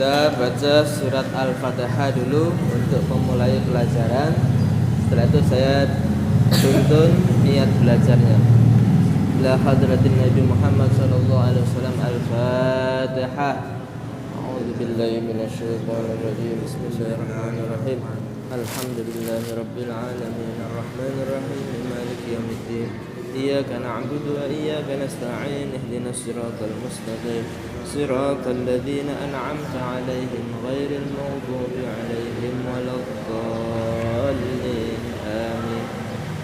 Kita baca surat Al-Fatihah dulu untuk memulai pelajaran. Setelah itu saya tuntun niat belajarnya. La hadratin Nabi Muhammad sallallahu alaihi wasallam. Al-Fatihah. A'udzu billahi minasyaitonir rajim. Bismillahirrahmanirrahim. Alhamdulillahirabbil alamin arrahmanir rahim maliki yaumiddin. Iyyaka na'budu wa iyyaka nasta'in ihdinas siratal mustaqim siratal ladzina an'amta 'alaihim ghairil maghdubi 'alaihim waladdallin amin.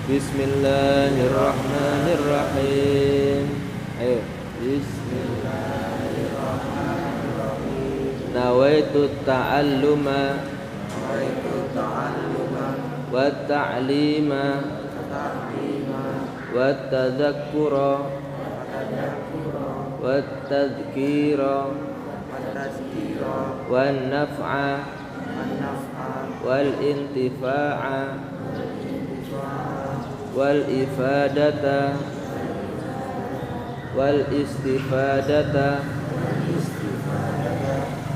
Bismillahirrahmanirrahim. Ayo, bismillahirrahmanirrahim. Nawaitu ta'alluma wa ta'lima wa tadhakkura wa tadhkira wa naf'a wal intifa'a wal ifadata wal istifadata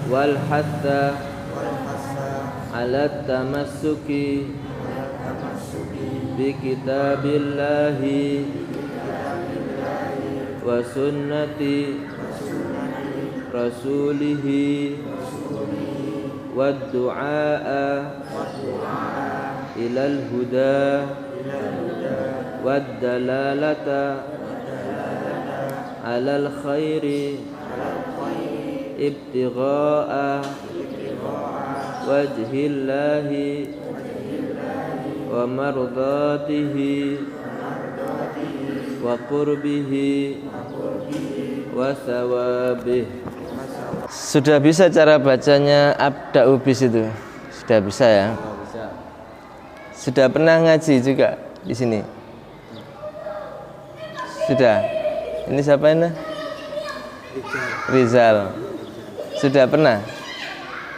wal hatta ala tamassuki bi kitabillahi wa sunnati rasulihi wa du'a ilal huda wa dalalata alal khairi ibtigha'a wajhillahi wa mardatihi wa qurbihi wa thawabih. Sudah bisa cara bacanya abda'u bis itu? Sudah bisa ya? Sudah pernah ngaji juga di sini? Sudah. Ini siapa ini? Rizal. Sudah pernah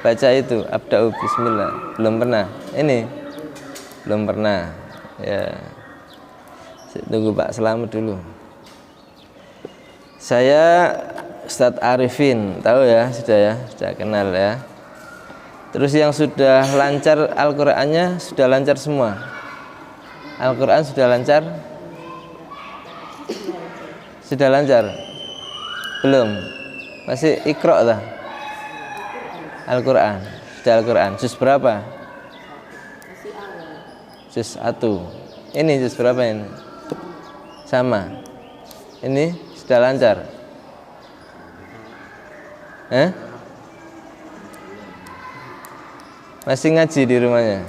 baca itu abda'u bismillah? Belum pernah. Ini belum pernah. Ya. Tunggu Pak Selamat dulu. Saya Ustadz Arifin, tahu ya, sudah kenal ya. Terus yang sudah lancar Al-Qur'annya sudah lancar semua. Al-Qur'an sudah lancar? Sudah lancar? Belum? Masih Iqra' lah. Al-Qur'an. Sudah Al-Qur'an. Juz berapa? Juz 1. Ini juz berapa ini? Sama. Ini sudah lancar. Masih ngaji di rumahnya.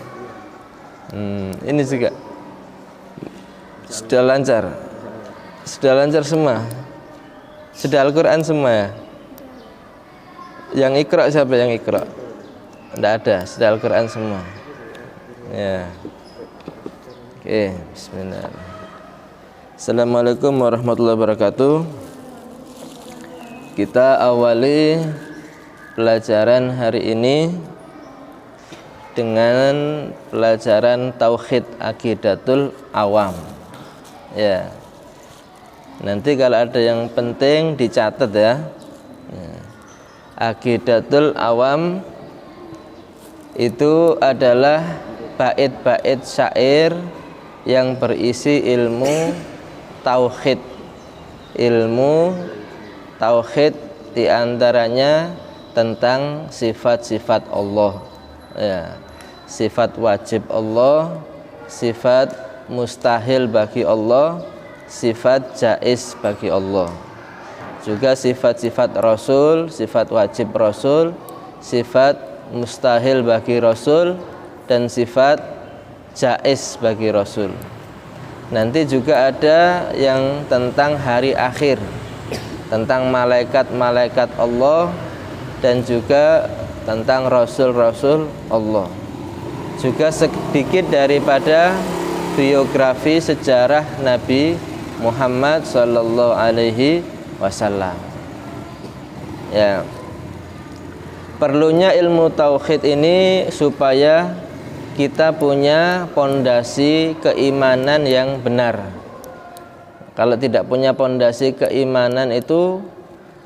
Ini juga sudah lancar. Sudah lancar semua. Sudah Al-Qur'an semua ya. Yang Iqra' siapa yang Iqra'? Tidak ada, sudah Al-Qur'an semua. Ya. Oke, bismillah. Assalamualaikum warahmatullahi wabarakatuh. Kita awali pelajaran hari ini dengan pelajaran tauhid aqidatul awam. Ya. Nanti kalau ada yang penting dicatat ya. Aqidatul awam itu adalah bait-bait syair yang berisi ilmu tauhid. Ilmu tauhid diantaranya tentang sifat-sifat Allah ya. Sifat wajib Allah, sifat mustahil bagi Allah, sifat jaiz bagi Allah. Juga sifat-sifat Rasul, sifat wajib Rasul, sifat mustahil bagi Rasul, dan sifat jaiz bagi Rasul. Nanti juga ada yang tentang hari akhir, tentang malaikat-malaikat Allah, dan juga tentang Rasul-Rasul Allah. Juga sedikit daripada biografi sejarah Nabi Muhammad sallallahu alaihi wasallam. Ya. Perlunya ilmu tauhid ini supaya kita punya pondasi keimanan yang benar. Kalau tidak punya pondasi keimanan itu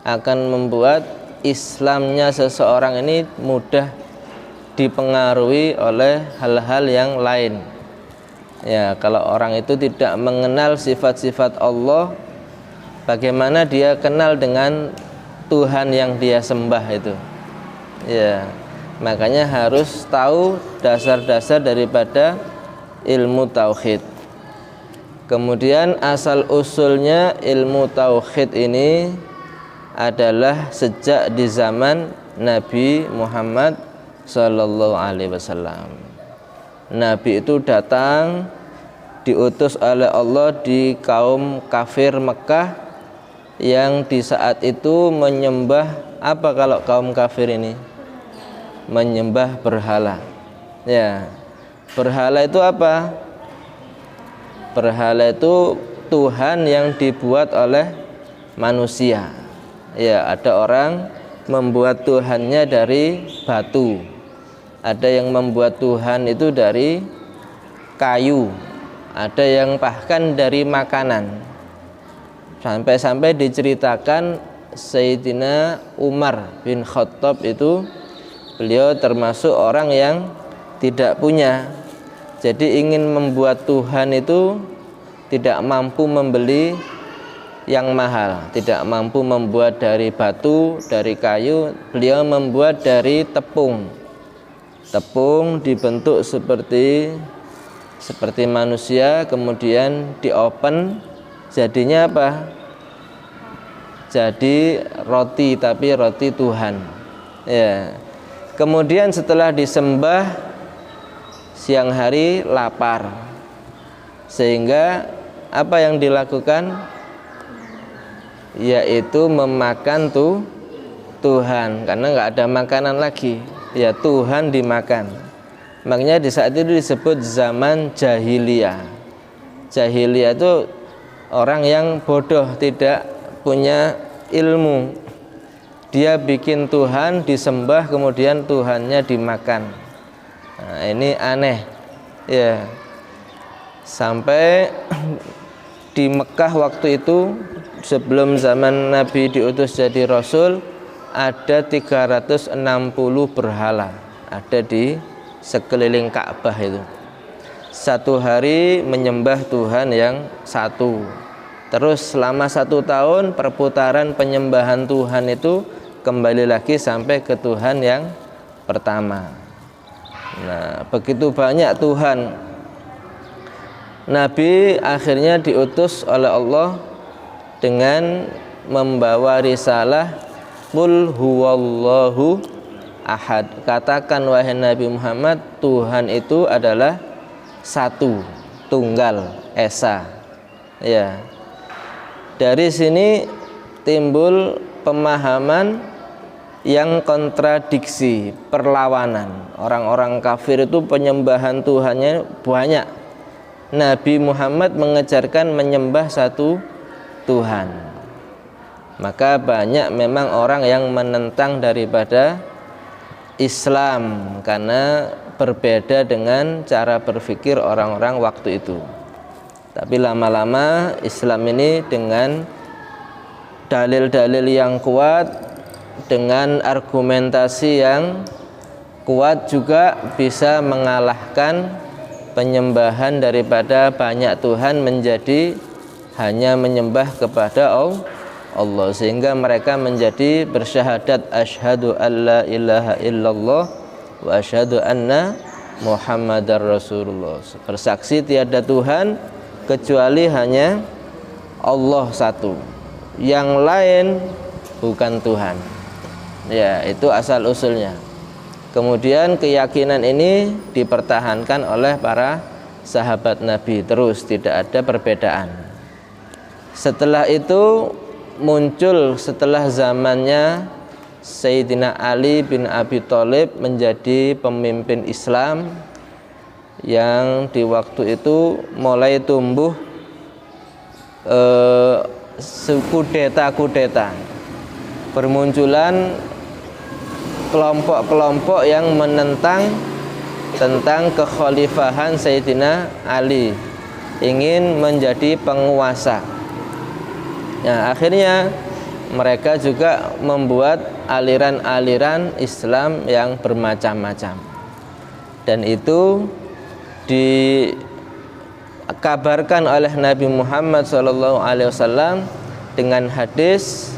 akan membuat Islamnya seseorang ini mudah dipengaruhi oleh hal-hal yang lain. Ya, kalau orang itu tidak mengenal sifat-sifat Allah, bagaimana dia kenal dengan Tuhan yang dia sembah itu? Ya, makanya harus tahu dasar-dasar daripada ilmu tauhid. Kemudian asal usulnya ilmu tauhid ini adalah sejak di zaman Nabi Muhammad Sallallahu Alaihi Wasallam. Nabi itu datang diutus oleh Allah di kaum kafir Mekah yang di saat itu menyembah apa kalau kaum kafir ini? Menyembah berhala. Ya, berhala itu apa? Berhala itu Tuhan yang dibuat oleh manusia. Ya, ada orang membuat Tuhannya dari batu. Ada yang membuat Tuhan itu dari kayu. Ada yang bahkan dari makanan. Sampai-sampai diceritakan Sayyidina Umar bin Khattab itu beliau termasuk orang yang tidak punya. Jadi ingin membuat Tuhan itu tidak mampu membeli yang mahal, tidak mampu membuat dari batu, dari kayu. Beliau membuat dari tepung. Tepung dibentuk seperti manusia, kemudian diopen, jadinya apa? Jadi roti, tapi roti Tuhan. Ya. Kemudian setelah disembah, siang hari lapar, sehingga apa yang dilakukan? Yaitu memakan Tuhan, karena nggak ada makanan lagi, ya Tuhan dimakan. Makanya di saat itu disebut zaman jahiliyah. Jahiliyah itu orang yang bodoh, tidak punya ilmu. Dia bikin Tuhan disembah, kemudian Tuhannya dimakan. Nah, ini aneh, ya. Sampai di Mekah waktu itu, sebelum zaman Nabi diutus jadi Rasul, ada 360 berhala ada di sekeliling Ka'bah itu. Satu hari menyembah Tuhan yang satu. Terus selama 1 tahun perputaran penyembahan Tuhan itu kembali lagi sampai ke Tuhan yang pertama. Nah, begitu banyak Tuhan. Nabi akhirnya diutus oleh Allah dengan membawa risalah Qul huwallahu ahad. Katakan wahai Nabi Muhammad, Tuhan itu adalah satu, tunggal, esa. Ya. Dari sini timbul pemahaman yang kontradiksi, perlawanan. Orang-orang kafir itu penyembahan Tuhannya banyak. Nabi Muhammad mengejarkan menyembah satu Tuhan. Maka banyak memang orang yang menentang daripada Islam karena berbeda dengan cara berpikir orang-orang waktu itu. Tapi lama-lama Islam ini dengan dalil-dalil yang kuat, dengan argumentasi yang kuat juga bisa mengalahkan penyembahan daripada banyak Tuhan menjadi hanya menyembah kepada Allah, sehingga mereka menjadi bersyahadat asyhadu alla ilaha illallah wa asyhadu anna Muhammadar Rasulullah, bersaksi tiada Tuhan kecuali hanya Allah satu, yang lain bukan Tuhan. Ya, itu asal usulnya. Kemudian keyakinan ini dipertahankan oleh para sahabat Nabi terus, tidak ada perbedaan. Setelah itu muncul setelah zamannya Sayyidina Ali bin Abi Thalib menjadi pemimpin Islam, yang di waktu itu mulai tumbuh kudeta, bermunculan kelompok-kelompok yang menentang tentang kekhalifahan Sayyidina Ali, ingin menjadi penguasa. Nah, akhirnya mereka juga membuat aliran-aliran Islam yang bermacam-macam, dan itu dikabarkan oleh Nabi Muhammad SAW dengan hadis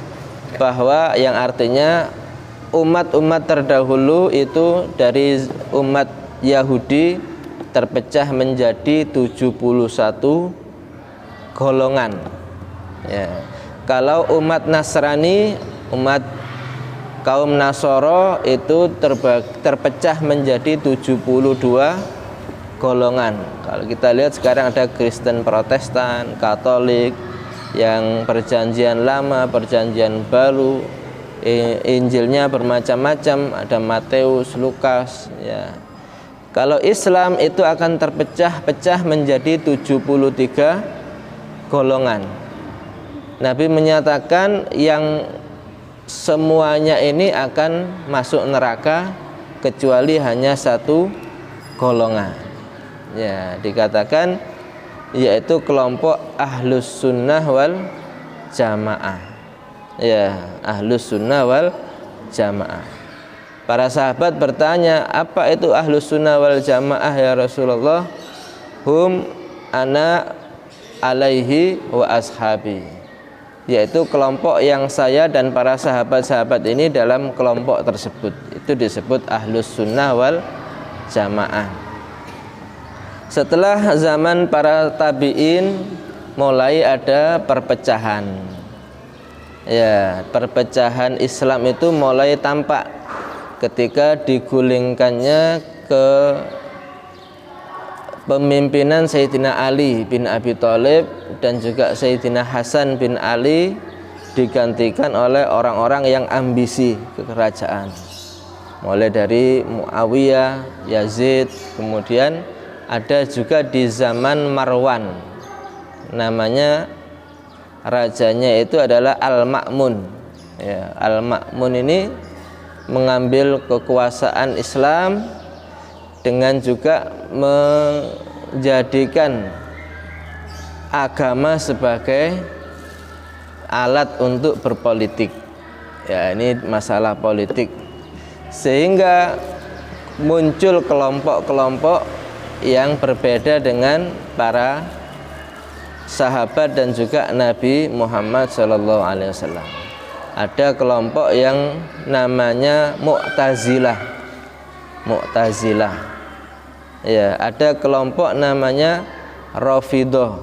bahwa yang artinya umat-umat terdahulu itu dari umat Yahudi terpecah menjadi 71 golongan. Ya. Kalau umat Nasrani, umat kaum Nasoro itu terpecah menjadi 72 golongan. Kalau kita lihat sekarang ada Kristen Protestan, Katolik, yang perjanjian lama, perjanjian baru, Injilnya bermacam-macam, ada Matius, Lukas, ya. Kalau Islam itu akan terpecah-pecah menjadi 73 golongan. Nabi menyatakan yang semuanya ini akan masuk neraka kecuali hanya satu golongan. Ya, dikatakan yaitu kelompok Ahlus Sunnah wal Jamaah. Ya, Ahlus Sunnah wal Jamaah. Para sahabat bertanya, apa itu Ahlus Sunnah wal Jamaah ya Rasulullah? Hum ana alaihi wa ashabi, yaitu kelompok yang saya dan para sahabat-sahabat ini dalam kelompok tersebut. Itu disebut Ahlus Sunnah wal Jamaah. Setelah zaman para tabi'in mulai ada perpecahan. Ya, perpecahan Islam itu mulai tampak ketika digulingkannya ke pemimpinan Sayyidina Ali bin Abi Thalib dan juga Sayyidina Hasan bin Ali, digantikan oleh orang-orang yang ambisi kekerajaan, mulai dari Muawiyah, Yazid, kemudian ada juga di zaman Marwan, namanya rajanya itu adalah Al-Ma'mun. Ya, Al-Ma'mun ini mengambil kekuasaan Islam dengan juga menjadikan agama sebagai alat untuk berpolitik. Ya, ini masalah politik, sehingga muncul kelompok-kelompok yang berbeda dengan para sahabat dan juga Nabi Muhammad SAW. Ada kelompok yang namanya Mu'tazilah. Ya, ada kelompok namanya Rafidhah.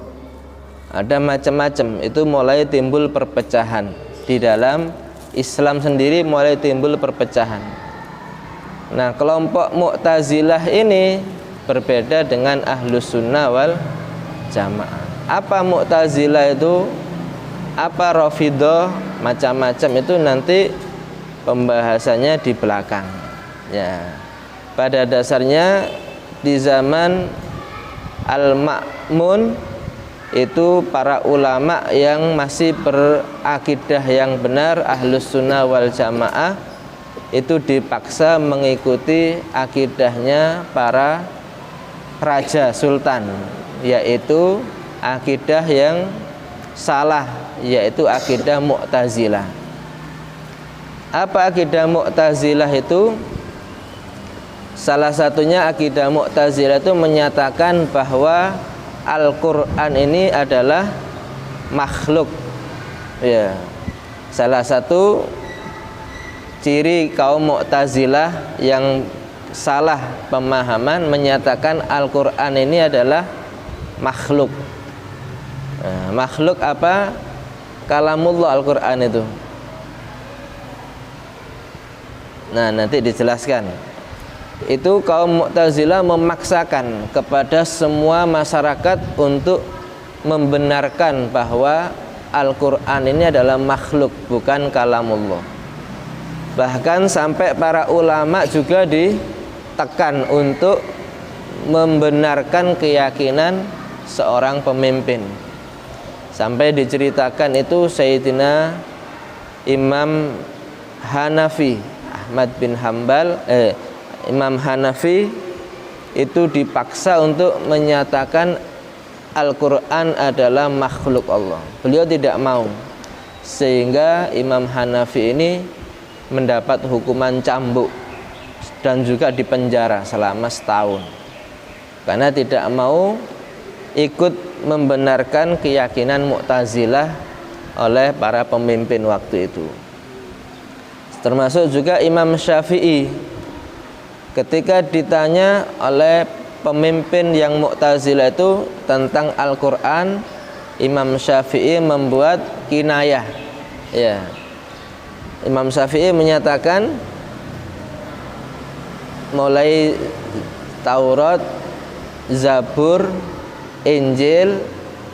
Ada macam-macam. Itu mulai timbul perpecahan di dalam Islam sendiri, mulai timbul perpecahan. Nah, kelompok Mu'tazilah ini berbeda dengan Ahlus Sunnah wal Jamaah. Apa Mu'tazilah itu? Apa Rafidhah, macam-macam itu nanti pembahasannya di belakang. Ya, pada dasarnya di zaman Al-Ma'mun itu para ulama yang masih berakidah yang benar Ahlus Sunnah wal Jamaah itu dipaksa mengikuti akidahnya para raja sultan, yaitu akidah yang salah, yaitu akidah Mu'tazilah. Apa akidah Mu'tazilah itu? Salah satunya akidah Mu'tazilah itu menyatakan bahwa Al-Quran ini adalah makhluk. Ya. Salah satu ciri kaum Mu'tazilah yang salah pemahaman menyatakan Al-Quran ini adalah makhluk. Nah, makhluk apa? Kalamullah Al-Quran itu. Nah, nanti dijelaskan. Itu kaum Mu'tazilah memaksakan kepada semua masyarakat untuk membenarkan bahwa Al-Quran ini adalah makhluk, bukan kalamullah. Bahkan sampai para ulama juga ditekan untuk membenarkan keyakinan seorang pemimpin. Sampai diceritakan itu Sayyidina Imam Hanafi, Ahmad bin Hambal, Imam Hanafi itu dipaksa untuk menyatakan Al-Quran adalah makhluk Allah. Beliau tidak mau, sehingga Imam Hanafi ini mendapat hukuman cambuk dan juga dipenjara selama setahun karena tidak mau ikut membenarkan keyakinan Mu'tazilah oleh para pemimpin waktu itu. Termasuk juga Imam Syafi'i, ketika ditanya oleh pemimpin yang Mu'tazilah itu tentang Al-Quran, Imam Syafi'i membuat kinayah. Ya, Imam Syafi'i menyatakan mulai Taurat, Zabur, Injil,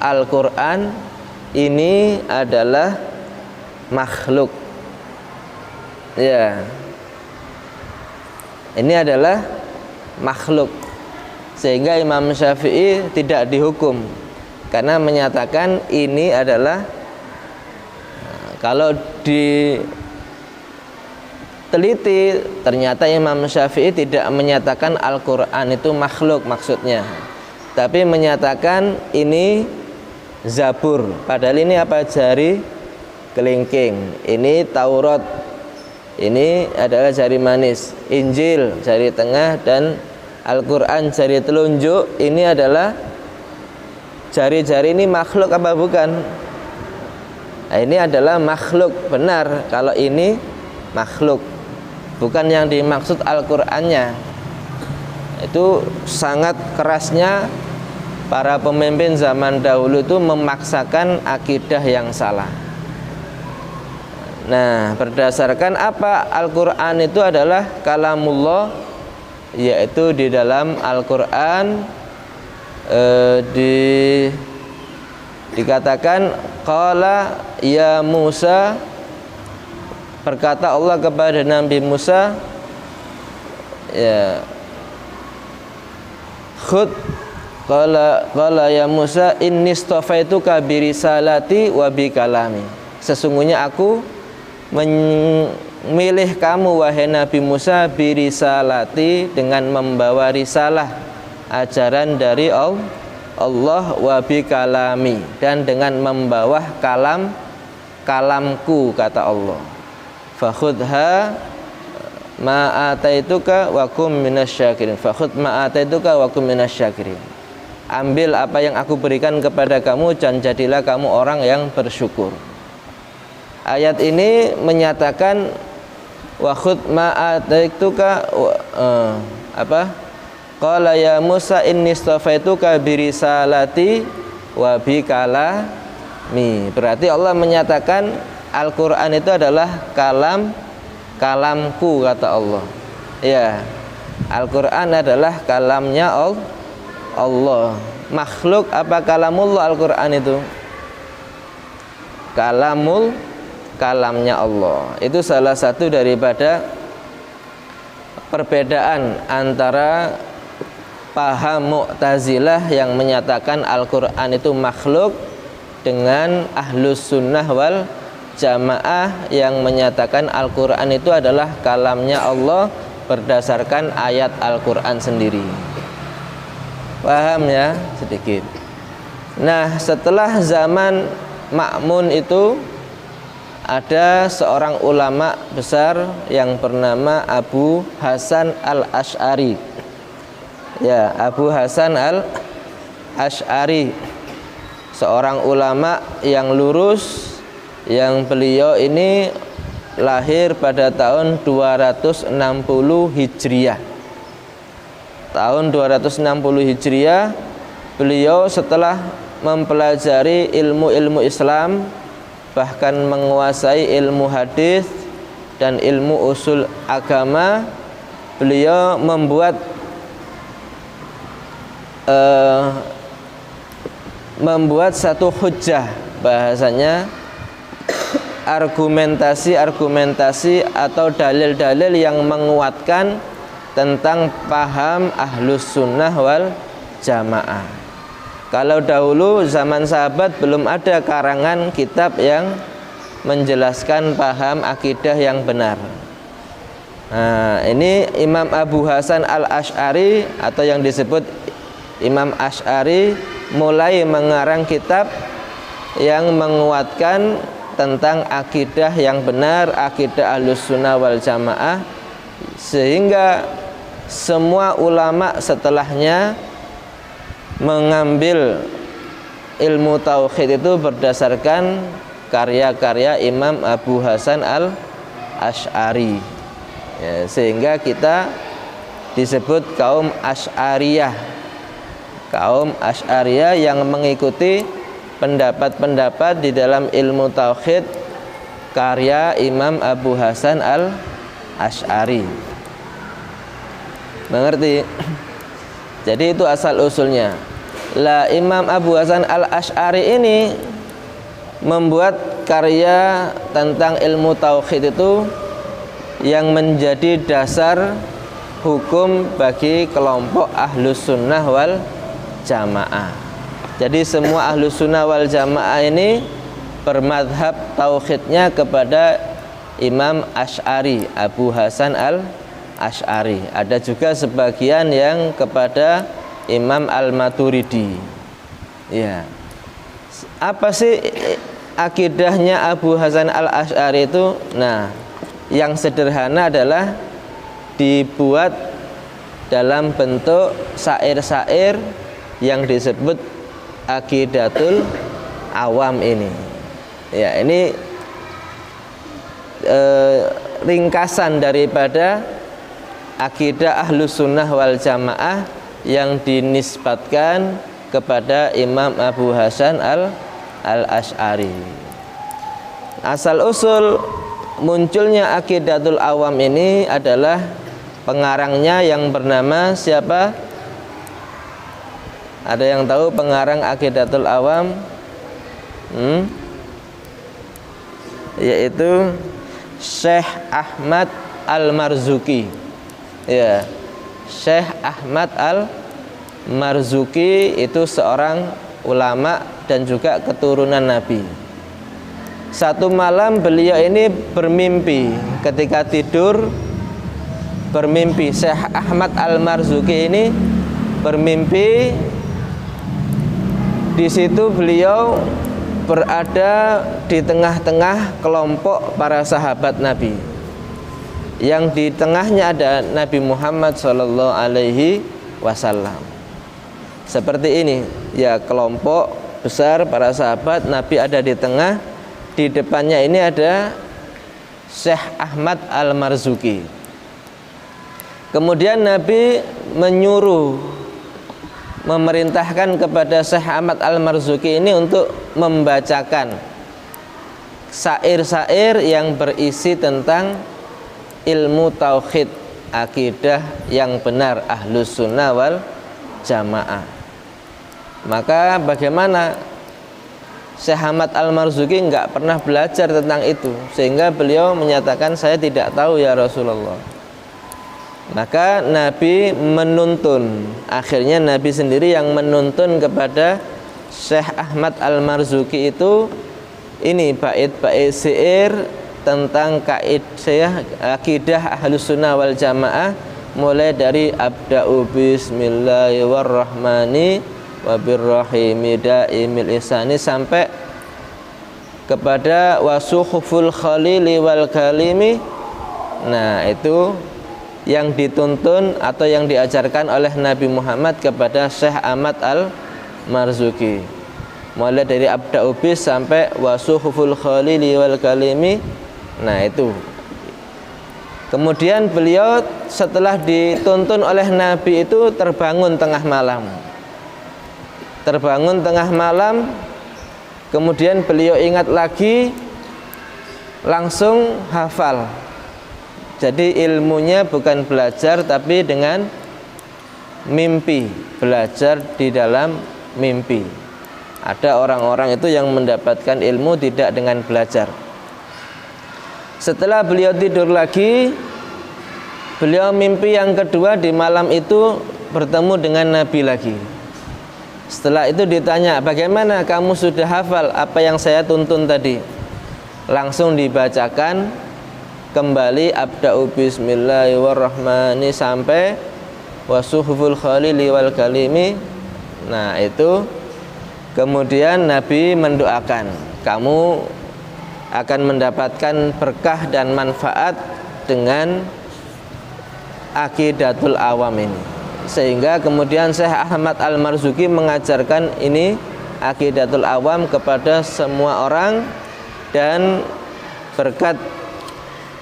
Al-Quran ini adalah makhluk. Ya, ini adalah makhluk, sehingga Imam Syafi'i tidak dihukum karena menyatakan ini adalah, kalau diteliti ternyata Imam Syafi'i tidak menyatakan Al-Quran itu makhluk maksudnya, tapi menyatakan ini Zabur, padahal ini apa? Jari kelingking. Ini Taurat, ini adalah jari manis. Injil jari tengah, dan Al-Quran jari telunjuk. Ini adalah jari-jari. Ini makhluk apa bukan? Nah, ini adalah makhluk, benar kalau ini makhluk, bukan yang dimaksud Al-Qurannya. Itu sangat kerasnya para pemimpin zaman dahulu itu memaksakan akidah yang salah. Nah, berdasarkan apa Al-Quran itu adalah kalamullah, yaitu di dalam Al-Quran dikatakan qala ya Musa, berkata Allah kepada Nabi Musa, ya, khud qala ya Musa inni istafaituka bi risalati wa bi kalami, sesungguhnya aku memilih kamu wahai Nabi Musa bi risalati, dengan membawa risalah ajaran dari Allah, wa bi kalami, dan dengan membawa kalamku kata Allah. Fakhudha ma ataituka wa kum minasyakirin, fakhud ma ataituka wa kum minasyakirin, ambil apa yang aku berikan kepada kamu dan jadilah kamu orang yang bersyukur. Ayat ini menyatakan wa khud ma ataituka qala ya Musa inni istafaituka bi risalati wa bi kalami. Berarti Allah menyatakan Al-Quran itu adalah kalamku kata Allah. Ya, Al-Quran adalah kalamnya Allah. Makhluk apa kalamullah? Al-Quran itu kalamnya Allah. Itu salah satu daripada perbedaan antara paham Mu'tazilah yang menyatakan Al-Quran itu makhluk dengan Ahlus Sunnah wal Jamaah yang menyatakan Al-Quran itu adalah kalamnya Allah berdasarkan ayat Al-Quran sendiri. Paham ya sedikit. Nah, setelah zaman Ma'mun itu ada seorang ulama besar yang bernama Abu Hasan al-Asy'ari. Ya, Abu Hasan al-Asy'ari, seorang ulama yang lurus, yang beliau ini lahir pada tahun 260 Hijriah. Tahun 260 Hijriah, beliau setelah mempelajari ilmu-ilmu Islam, bahkan menguasai ilmu hadis dan ilmu usul agama, beliau membuat satu hujjah, bahasanya argumentasi atau dalil-dalil yang menguatkan tentang paham Ahlus Sunnah wal Jamaah. Kalau dahulu zaman sahabat belum ada karangan kitab yang menjelaskan paham akidah yang benar. Nah, ini Imam Abu Hasan al-Asy'ari atau yang disebut Imam Asy'ari mulai mengarang kitab yang menguatkan tentang akidah yang benar, akidah Ahlus Sunnah wal Jamaah, sehingga semua ulama setelahnya mengambil ilmu tauhid itu berdasarkan karya-karya Imam Abu Hasan al-Asy'ari, ya, sehingga kita disebut kaum Asy'ariyah, kaum Asy'ariyah yang mengikuti pendapat-pendapat di dalam ilmu tauhid karya Imam Abu Hasan al-Asy'ari. Mengerti? Jadi itu asal usulnya. Lah Imam Abu Hasan al-Asy'ari ini membuat karya tentang ilmu tauhid itu yang menjadi dasar hukum bagi kelompok Ahlus Sunnah wal Jamaah. Jadi semua Ahlus Sunnah wal Jamaah ini bermadhab tauhidnya kepada Imam Asy'ari, Abu Hasan al-Asy'ari. Ada juga sebagian yang kepada Imam Al-Maturidi. Ya. Apa sih akidahnya Abu Hasan al-Asy'ari itu? Nah, yang sederhana adalah dibuat dalam bentuk syair-syair yang disebut Aqidatul Awam ini. Ya, ini ringkasan daripada akidah Ahlus Sunnah wal Jamaah yang dinisbatkan kepada Imam Abu Hasan al-Asy'ari. Asal usul munculnya Aqidatul Awam ini adalah pengarangnya yang bernama siapa? Ada yang tahu pengarang Aqidatul Awam? Yaitu Syekh Ahmad Al-Marzuki. Ya, Syekh Ahmad Al-Marzuki itu seorang ulama dan juga keturunan Nabi. Satu malam beliau ini bermimpi, ketika tidur bermimpi. Syekh Ahmad Al-Marzuki ini bermimpi, di situ beliau berada di tengah-tengah kelompok para sahabat Nabi. Yang di tengahnya ada Nabi Muhammad SAW. Seperti ini, ya, kelompok besar para sahabat, Nabi ada di tengah. Di depannya ini ada Syekh Ahmad Al-Marzuki. Kemudian Nabi memerintahkan kepada Syekh Ahmad Al-Marzuki ini untuk membacakan syair-syair yang berisi tentang ilmu tauhid, akidah yang benar Ahlus Sunnah wal Jamaah. Maka bagaimana Syekh Ahmad Al-Marzuki enggak pernah belajar tentang itu, sehingga beliau menyatakan, saya tidak tahu ya Rasulullah. Maka Nabi menuntun, akhirnya Nabi sendiri yang menuntun kepada Syekh Ahmad Al-Marzuki itu ini bait-bait syair tentang kaidah akidah Ahlus Sunnah wal Jamaah, mulai dari abda'u bismillahirrahmani wabirrahimi daimil ihsani sampai kepada wasuhuful khalili wal kalimi. Nah, itu yang dituntun atau yang diajarkan oleh Nabi Muhammad kepada Syekh Ahmad Al-Marzuki, mulai dari abda'u bis sampai wasuhuful khalili wal kalimi. Nah, itu. Kemudian beliau setelah dituntun oleh Nabi itu terbangun tengah malam. Kemudian beliau ingat lagi, langsung hafal. Jadi ilmunya bukan belajar tapi dengan mimpi, belajar di dalam mimpi. Ada orang-orang itu yang mendapatkan ilmu tidak dengan belajar. Setelah beliau tidur lagi, beliau mimpi yang kedua di malam itu bertemu dengan Nabi lagi. Setelah itu ditanya, bagaimana kamu sudah hafal apa yang saya tuntun tadi? Langsung dibacakan kembali abda'u bismillahirrahmanirrahim sampai wasuhuful khalili wal kalimi. Nah, itu kemudian Nabi mendoakan, kamu akan mendapatkan berkah dan manfaat dengan Aqidatul Awam ini. Sehingga kemudian Syekh Ahmad Al-Marzuki mengajarkan ini Aqidatul Awam kepada semua orang, dan berkat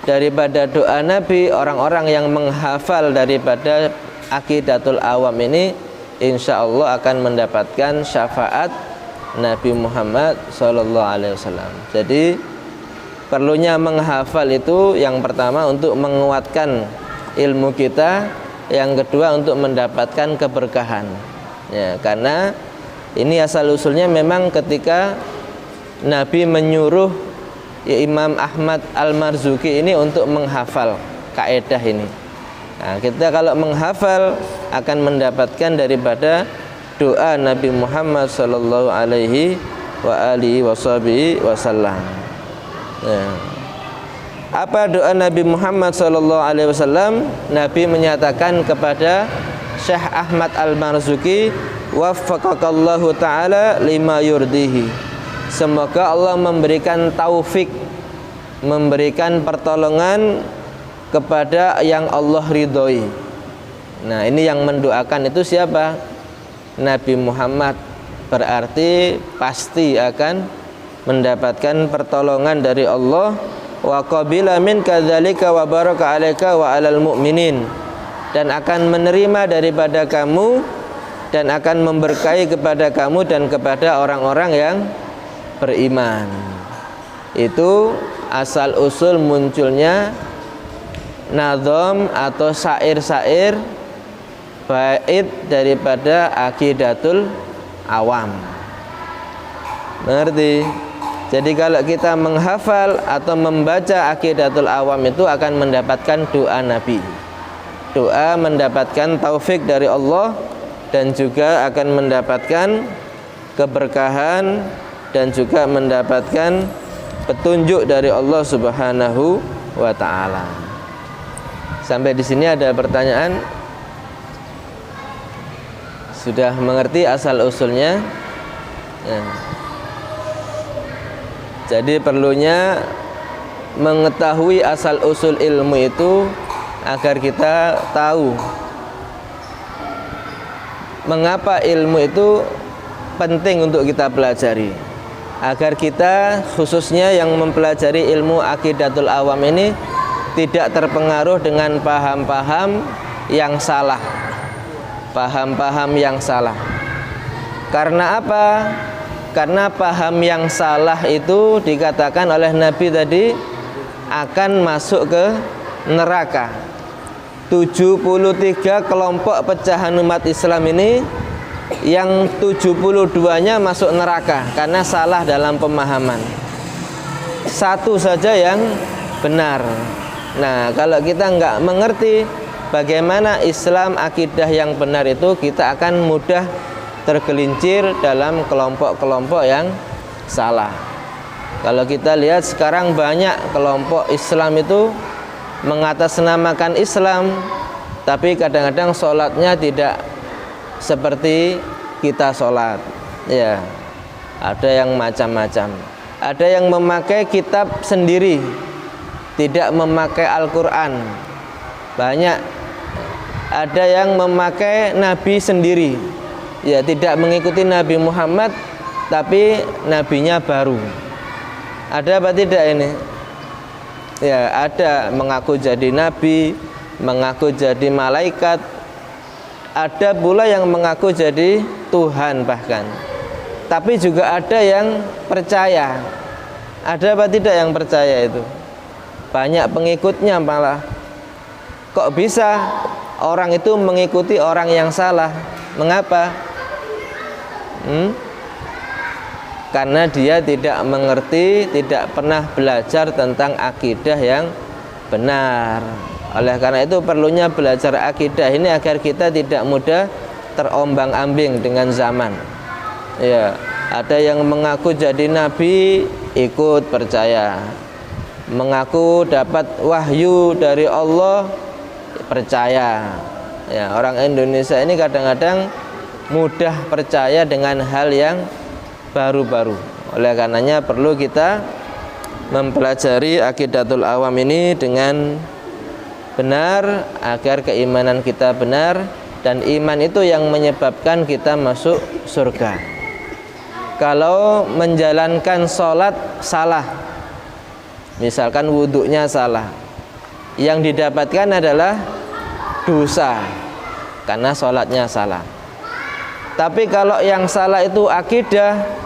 daripada doa Nabi, orang-orang yang menghafal daripada Aqidatul Awam ini insya Allah akan mendapatkan syafaat Nabi Muhammad SAW. Jadi perlunya menghafal itu yang pertama untuk menguatkan ilmu kita, yang kedua untuk mendapatkan keberkahan ya, karena ini asal usulnya memang ketika Nabi menyuruh ya, Imam Ahmad Al-Marzuki ini untuk menghafal kaidah ini. Nah, kita kalau menghafal akan mendapatkan daripada doa Nabi Muhammad sallallahu alaihi wasallam. Ya. Apa doa Nabi Muhammad sallallahu alaihi wasallam? Nabi menyatakan kepada Syekh Ahmad Al-Marzuki, waffaqakallahu ta'ala lima yurdihi. Semoga Allah memberikan taufik, memberikan pertolongan kepada yang Allah ridhoi. Nah, ini yang mendoakan itu siapa? Nabi Muhammad. Berarti pasti akan mendapatkan pertolongan dari Allah. Wa qabila min kadzalika wa baraka 'alaika wa 'alal mu'minin, dan akan menerima daripada kamu dan akan memberkahi kepada kamu dan kepada orang-orang yang beriman. Itu asal usul munculnya nazam atau syair-syair bait daripada Aqidatul Awam. Mengerti? Jadi kalau kita menghafal atau membaca Aqidatul Awam itu akan mendapatkan doa Nabi. Doa mendapatkan taufik dari Allah, dan juga akan mendapatkan keberkahan dan juga mendapatkan petunjuk dari Allah Subhanahu wa taala. Sampai di sini ada pertanyaan? Sudah mengerti asal usulnya? Ya. Jadi perlunya mengetahui asal usul ilmu itu agar kita tahu mengapa ilmu itu penting untuk kita pelajari, agar kita khususnya yang mempelajari ilmu Aqidatul Awam ini tidak terpengaruh dengan paham-paham yang salah. Paham-paham yang salah. Karena apa? Karena paham yang salah itu dikatakan oleh Nabi tadi akan masuk ke neraka. 73 kelompok pecahan umat Islam ini, yang 72-nya masuk neraka karena salah dalam pemahaman. Satu saja yang benar. Nah, kalau kita nggak mengerti bagaimana Islam akidah yang benar itu, kita akan mudah tergelincir dalam kelompok-kelompok yang salah. Kalau kita lihat sekarang banyak kelompok Islam itu mengatasnamakan Islam, tapi kadang-kadang sholatnya tidak seperti kita sholat. Ya, ada yang macam-macam. Ada yang memakai kitab sendiri, tidak memakai Al-Quran. Banyak. Ada yang memakai Nabi sendiri, ya, tidak mengikuti Nabi Muhammad, tapi nabinya baru. Ada apa tidak ini? Ya, ada mengaku jadi nabi, mengaku jadi malaikat. Ada pula yang mengaku jadi Tuhan bahkan. Tapi juga ada yang percaya. Ada apa tidak yang percaya itu? Banyak pengikutnya malah. Kok bisa orang itu mengikuti orang yang salah? Mengapa? Karena dia tidak mengerti, tidak pernah belajar tentang akidah yang benar. Oleh karena itu perlunya belajar akidah ini agar kita tidak mudah terombang-ambing dengan zaman. Ya, ada yang mengaku jadi nabi, ikut percaya. Mengaku dapat wahyu dari Allah, percaya. Ya, orang Indonesia ini kadang-kadang mudah percaya dengan hal yang baru-baru. Oleh karenanya perlu kita mempelajari Aqidatul Awam ini dengan benar agar keimanan kita benar, dan iman itu yang menyebabkan kita masuk surga. Kalau menjalankan sholat salah, misalkan wudhunya salah, yang didapatkan adalah dosa karena sholatnya salah. Tapi kalau yang salah itu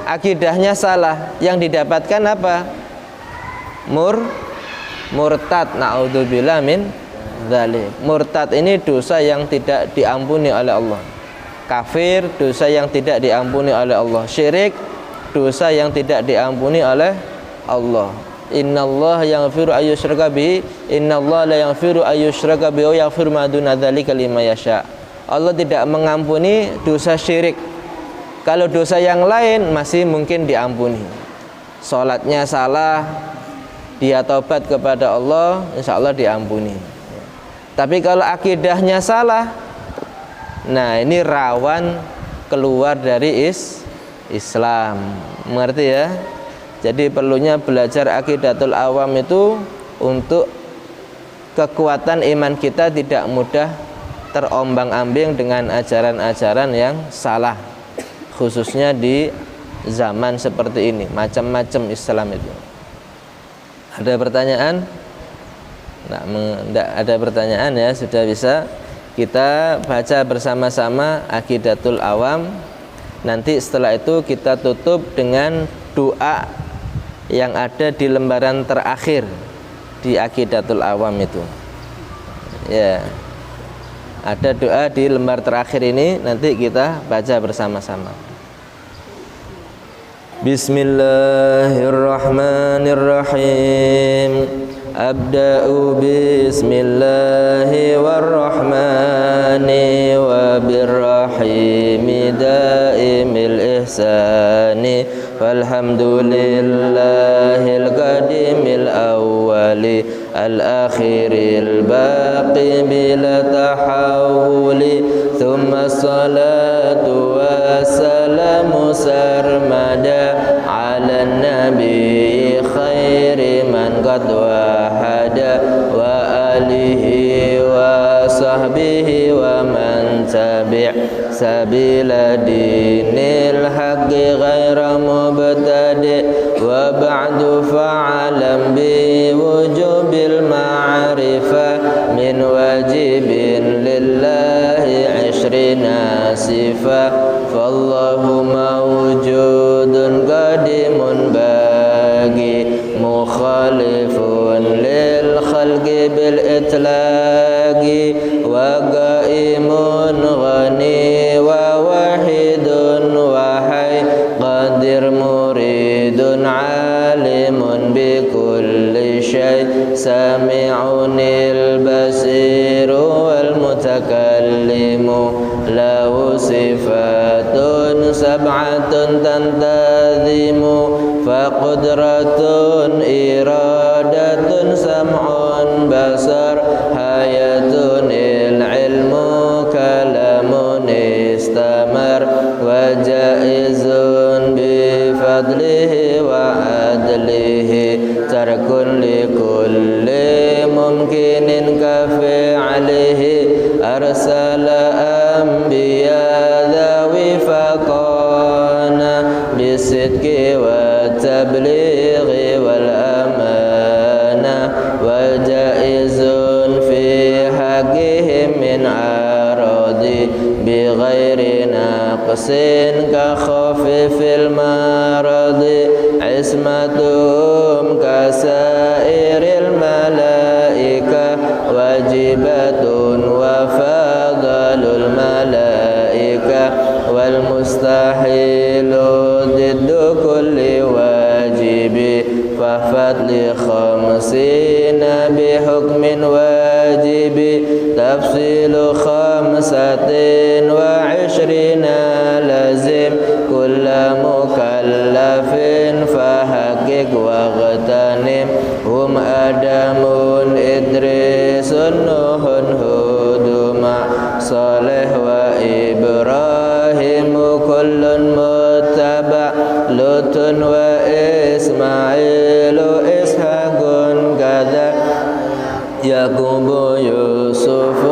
akidahnya salah, yang didapatkan apa? Murtad. Na'udzubillah min dzalik. Murtad ini dosa yang tidak diampuni oleh Allah. Kafir, dosa yang tidak diampuni oleh Allah. Syirik, dosa yang tidak diampuni oleh Allah. Innallaha yaghfiru ayyushraka bihi, innallaha la yaghfiru ayyushraka bihi wa yaghfiru ma duna dzalika liman yasha. Allah tidak mengampuni dosa syirik. Kalau dosa yang lain masih mungkin diampuni. Salatnya salah, dia taubat kepada Allah, insya Allah diampuni. Tapi kalau akidahnya salah, nah ini rawan keluar dari Islam. Mengerti ya? Jadi perlunya belajar Aqidatul Awam itu untuk kekuatan iman kita tidak mudah terombang-ambing dengan ajaran-ajaran yang salah, khususnya di zaman seperti ini. Macam-macam Islam itu. Ada pertanyaan? Tidak ada pertanyaan ya, sudah bisa kita baca bersama-sama Aqidatul Awam. Nanti setelah itu kita tutup dengan doa yang ada di lembaran terakhir di Aqidatul Awam itu. Ya. Ada doa di lembar terakhir ini, nanti kita baca bersama-sama. Bismillahirrahmanirrahim. Abda'u bismillahi warrahmani wa birrahimi daimil ihsani walhamdulillahil qadimil awwali al-akhiril baqi bila tahawuli thumma salatu wassalamu sarmada ala nabi khairi man qad wahada wa alihi wa sahbihi wa man tabi' sabila dinil haqqi ghaira mubtadi' wa ba'du fa'alam bi wujubil ma'rifah min wajibin lillahi 'ishrina sifah fallahu mawjudun qadimun bagi mukhalifun lil khalqi bil itlaqi wa qaimun ghani wa wahidun wahai qadir muridun alimun bi kulli syai sami'unil basiru wal mutakallimu lahu sifatun sab'atun tantazimu faqudratun iradatun sam'un basar hayatun ilmu kalamun istamar wa jaizun bi fadlihi wa adlihi tarkun li kulli mumkinin ka fi'lihi arsala anbiya dhawi faqana bisidqi wa tablighi wal amana wa jaizun fi haqqihim min aradi bi ghairi naqsin ka khafifil maradi ismatum ka sairil malaika wajibatun wa fadalul malaika wal mustahilu diddu kulli wajibi fahfad li khamsina bi hukmin wajibi tafsilu khamsatin wa 'ishrina lazim kulla mukallafin fahaqiq wa ghtanim hum adamun idrisun nuhun huduma salih wa ibrahim kullun muttaba lutun wa ismailu ishaq يعقوب يوسف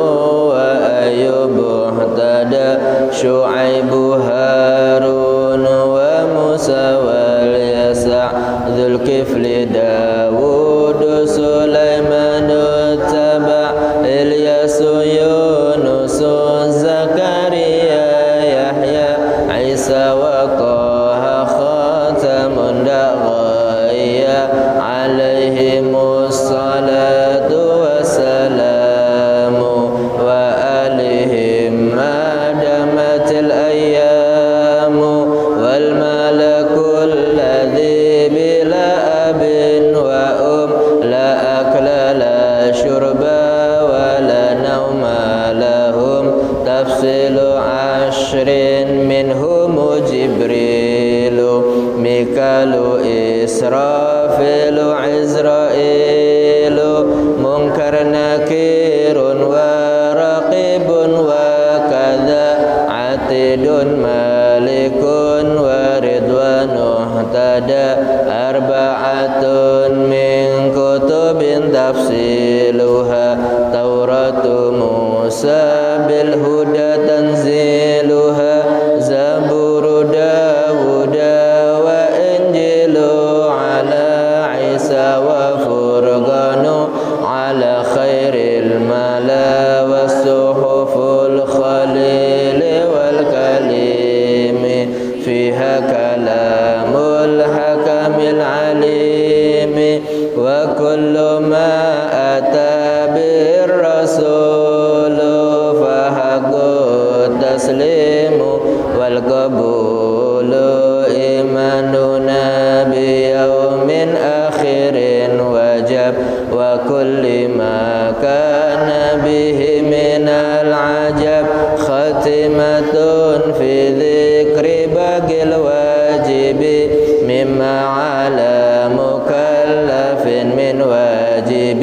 وأيوب اهتدى شعيب هارون وموسى واليسع ذو الكفل داود سليمان اتبع إلياس يونس زكريا يحيى عيسى وطه خاتم دغيا عليهم الصلاة والسلام وآلهم ما دامت الأيام والملك الذي بلا أب وأم لا أكل لا شرب ولا نوم لهم تفصيل عشر منهم جبريل ميكال إسرافيل عزرائيل منكر نكير ورقيب وكذا عتيد مالك ورضوان اهتدى أربعة من كتب تفصيلها توراة موسى بالهدى تنزيلها زبور داود وإنجيل على عيسى وفرقان على خير الملا والصحف الخليل والكليم فيها كلام الحكم العليم وكل ما أتى به الرسول فحق التسليم والقبول إيماننا بيوم آخر وجب وكل ما كان به من العجب خاتمة في ذكر باقي الواجب مما على مكلف من واجب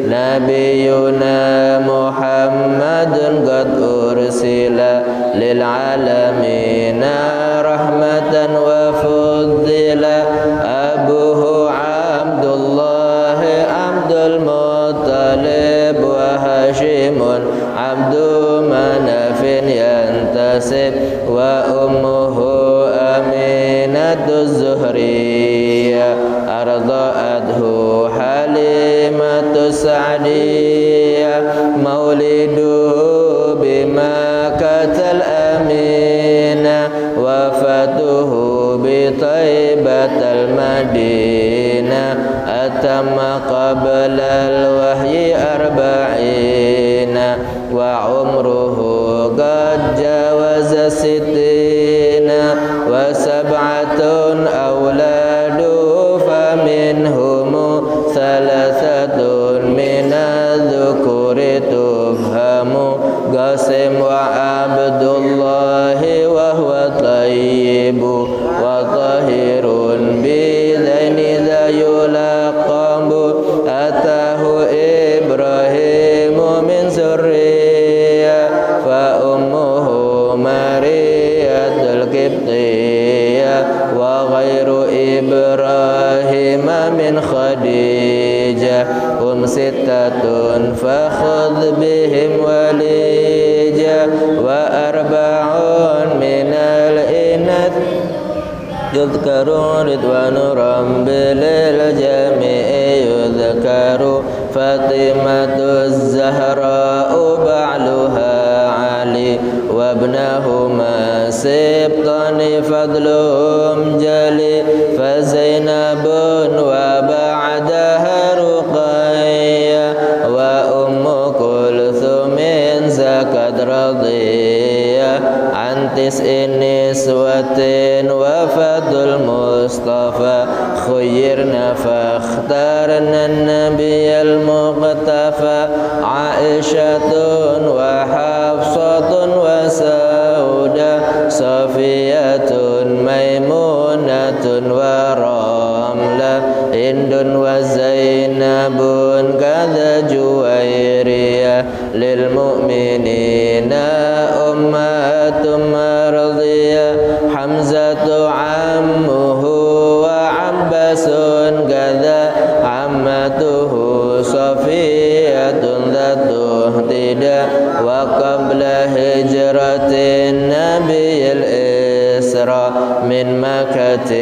نبينا محمد قد أرسل للعالمين رحمة وفضل أبوه عبد الله عبد المطلب وهاشم عبد مناف ينتسب وأمه أمينة الزهرية أرضعته حليمة السعدية مولده بمكة الأمينة وفاته بطيبة المدينة أتم قبل الوحي 40 وعمره قد جاوز 60 وسبعة أولاد فمنهم 3 من الذكور تفهم قاسم وعبد الله وهو طيب وطاهر بذين ذا يلقب أتاه إبراهيم من سرية فأمه مرية القبطية وغير إبراهيم من خديجة هم 6 فخذ بهم وليجة و4 من الإناث يذكر رضوان رب للجميع يذكر فاطمة الزهراء بعلها علي وابنهما سبطان فضلهم جلي فزينب وبعدها رقية وأم كلثوم زكت رضية عن 9 نسوة وفد المصطفى خيرنا فاخترنا النبي المقتفى عائشة وحفصة وسودة صفية ميمونة ورملة هند وزينب كذا جويرية للمؤمنين أمهات مرضية حمزة عمه وعباس كذا عمته صفية من مكة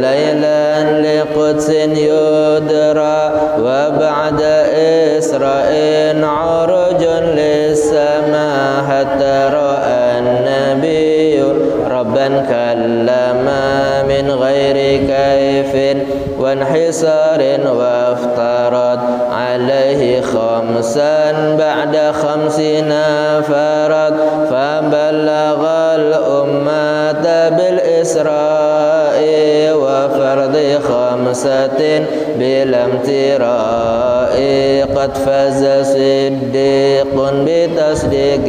ليلا لقدس يدرى وبعد إسراء عرج للسماء حتى رأى النبي ربا كلما من غير كيف وانحسار وافترض عليه خمسا بعد 50 فرض فبلغ الأمة بالإسراء وفرض 5 بلا امتراء قد فاز صديق بتصديق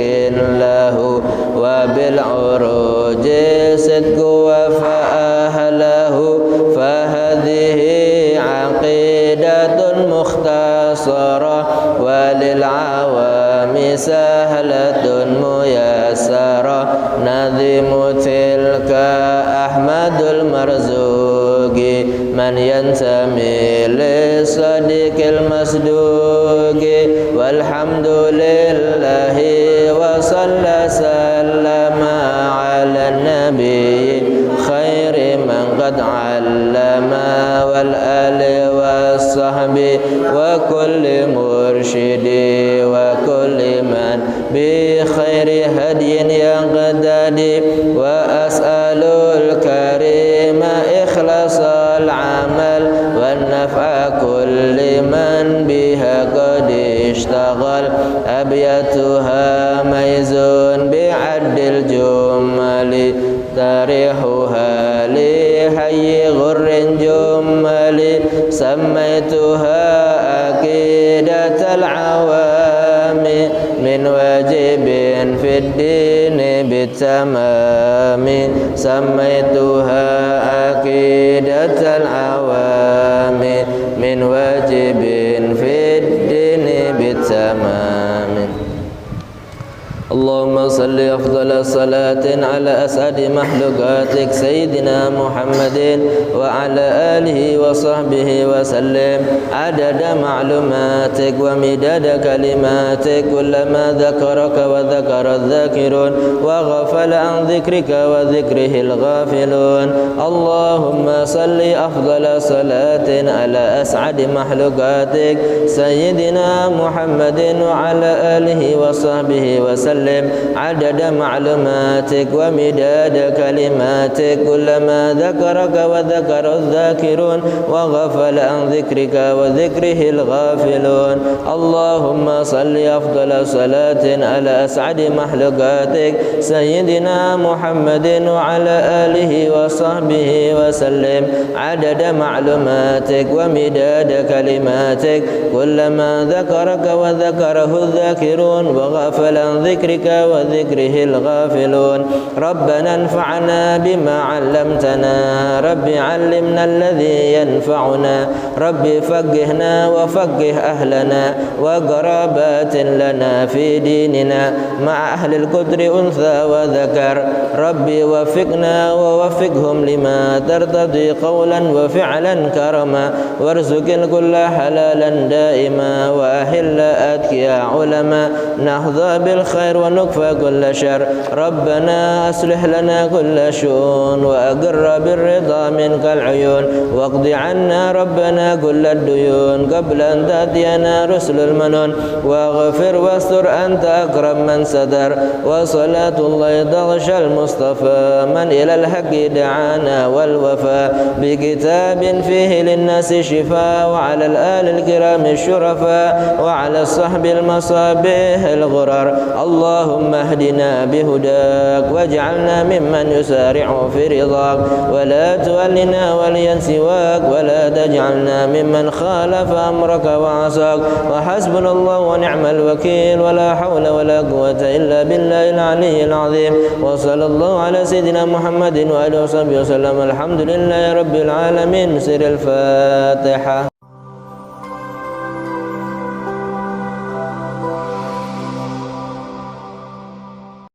له وبالعروج صدق وفأهله فهذه عقيدة مختصرة وللعوام سهلة ميسرة نظم تلك أحمد المرزوق من ينتمي للصديق المصدوق والحمد لله وصلى سلم على النبي خير من قد علم والآل والصحب وكل مرشد وكل من بخير هدي يقتدي وأسأل الكريم إخلاص العمل والنفع كل من بها قد اشتغل أبياتها ميزون بعد الجمل تاريخها لحي غر جمل سميتها عقيدة العوام من واجب في الدين بالتمام سميتها عقيدة العوام من واجب في الدين بالتمام. اللهم صل أفضل صلاة على أسعد مخلوقاتك سيدنا محمد وعلى آله وصحبه وسلم عدد معلوماتك ومداد كلماتك كلما ذكرك وذكر الذاكرون وغفل عن ذكرك وذكره الغافلون. اللهم صل أفضل صلاة على أسعد مخلوقاتك سيدنا محمد وعلى آله وصحبه وسلم عدد معلوماتك ومداد كلماتك كلما ذكرك وذكر الذاكرون وغفل عن ذكرك وذكره الغافلون. اللهم صل أفضل صلاة على أسعد مخلوقاتك سيدنا محمد وعلى آله وصحبه وسلم عدد معلوماتك ومداد كلماتك كلما ذكرك وذكره الذاكرون وغفل عن ذكرك وذكره الغافلون. ربنا انفعنا بما علمتنا رب علمنا الذي ينفعنا رب فقهنا وفقه أهلنا وقرابات لنا في ديننا مع أهل القدر أنثى وذكر ربي وفقنا ووفقهم لما ترتضي قولا وفعلا كرما وارزق الكل حلالا دائما وأهل أتقيا علما نهضى بالخير ونكفى كل شر. ربنا أصلح لنا كل شؤون وأقر بالرضا منك العيون واقض عنا ربنا كل الديون قبل أن تأتينا رسل المنون واغفر واستر أنت أكرم من ستر. وصلاة الله تغشى المصطفى من إلى الحق دعانا والوفاء بكتاب فيه للناس شفاء وعلى الآل الكرام الشرفاء وعلى الصحب المصابيح الغرر. اللهم اهدنا بهداك واجعلنا ممن يسارع في رضاك ولا تولنا وليا سواك ولا تجعلنا ممن خالف أمرك وعصاك. وحسبنا الله ونعم الوكيل ولا حول ولا قوة إلا بالله العلي العظيم. وصلى الله على سيدنا محمد وآله وصحبه وسلم. الحمد لله رب العالمين. سر الفاتحة.